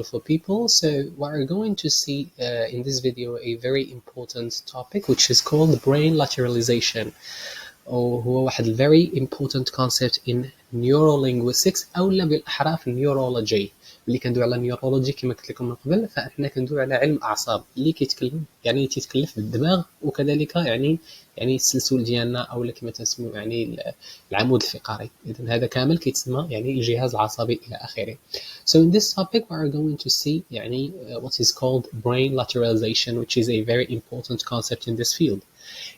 beautiful people. So we're going to see in this video a very important topic which is called brain lateralization. وهو واحد very important concept in neurolinguistics أو بالأحرى في النيورولوجي. اللي كندوي على النيورولوجي كما قلت لكم من قبل، فاحنا كندوي على علم الاعصاب اللي كيتكلم يعني تيتكلف بالدماغ، وكذلك يعني السلسول ديالنا او كما تسموا يعني العمود الفقري. اذا هذا كامل كيتسمى يعني الجهاز العصبي الى اخره. So in this topic we are going to see يعني what is called brain lateralization, which is a very important concept in this field.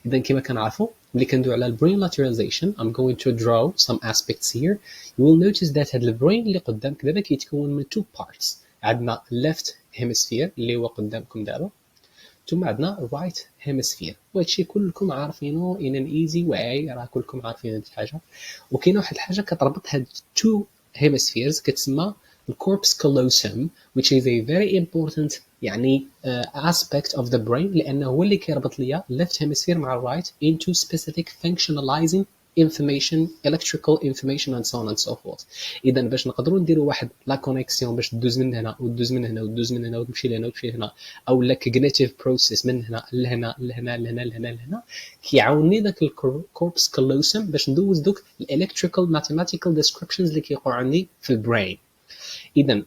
إذا كما كنعرفوا ملي كندوي على brain lateralization I'm going to draw some aspects here. You will notice that هاد البرين اللي قدامك دابا كيتكون من two parts. عندنا left hemisphere اللي هو قدامكم دابا، ثم عندنا right hemisphere، وهادشي كلكم عارفينه in an easy way، راه كلكم عارفين هاد الحاجه. وكاينه واحد الحاجه كتربط هاد two hemispheres كتسمى الcorpus callosum, which is a very important يعني aspect of the brain، لأنه هو اللي كيربط ليا left hemisphere مع right into specific functionalizing information, electrical information and so on and so forth. اذا باش نقدروا نديروا واحد لا كونيكسيون باش تدوز من هنا وتدوز من هنا وتدوز من هنا وتمشي لهنا وتمشي لهنا، او لا كوجنيتيف بروسيس من هنا لهنا لهنا لهنا لهنا لهنا، كيعاونني داك الكوربس كالوسم باش ندوز دوك الالكتريكال ماثيماتيكال ديسكريبشنز اللي كيوقعوا عندي في البرين. اذا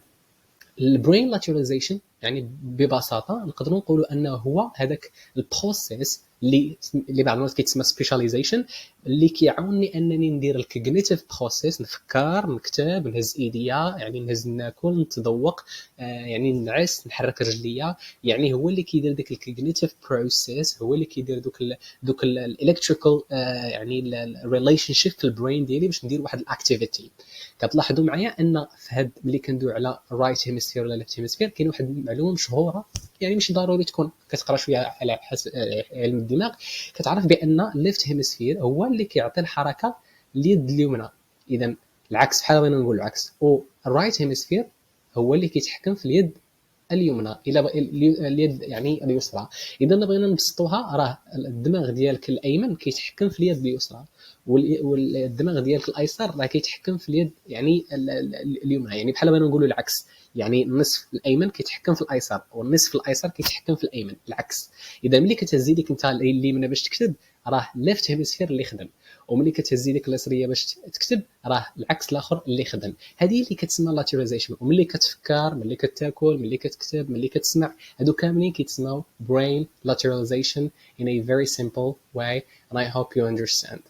البرين لاتراليزيشن يعني ببساطه نقدروا نقولوا انه هو هذاك البروسيس اللي بعض المرات كيتسمى سبيشاليزيشن، اللي كيعاونني انني ندير الكوجنيتيف بروسيس، نفكر، نكتب، نهز ايديا، يعني نهز ناكل، نتذوق، يعني نعس، نحرك رجليا، يعني هو اللي كيدير ديك الكوجنيتيف بروسيس، هو اللي كيدير دوك الالكتريكال يعني الريليشن شيب في البرين ديالي باش ندير واحد الاكتيفيتي. كتلاحظوا معايا ان في هاد ملي كندوي على رايت هيمسفير ولا ليفت هيمسفير كاين واحد المعلومه مشهوره، يعني ماشي ضروري تكون كتقرا شويه على علم الدماغ، كتعرف بان ليفت هيمسفير هو اللي كيعطي الحركه اليد اليمنى. اذا العكس، بحال بغينا نقول العكس، والرايت هيمسفير هو اللي كيتحكم في اليد اليمنى الى اليد يعني اليسرى. اذا بغينا نبسطوها، راه الدماغ ديالك الايمن كيتحكم في اليد اليسرى، والدماغ ديالك الايسر راه كيتحكم في اليد يعني اليمنى. يعني بحال بغينا نقولوا العكس، يعني النصف الايمن كيتحكم في الايسر والنصف الايسر كيتحكم في الايمن، العكس. اذا ملي كتهز يديك انت اليمنى باش تكتب راه ليفت هيمسفير اللي خدم، وملي كتهز يديك اليسريه باش تكتب راه العكس الاخر اللي خدم. هذه اللي كتسمى لاتراليزيشن. وملي كتفكر، ملي كتاكل، ملي كتكتب، ملي كتسمع، هادو كاملين كيتسموا brain lateralization in a very simple way, and I hope you understand.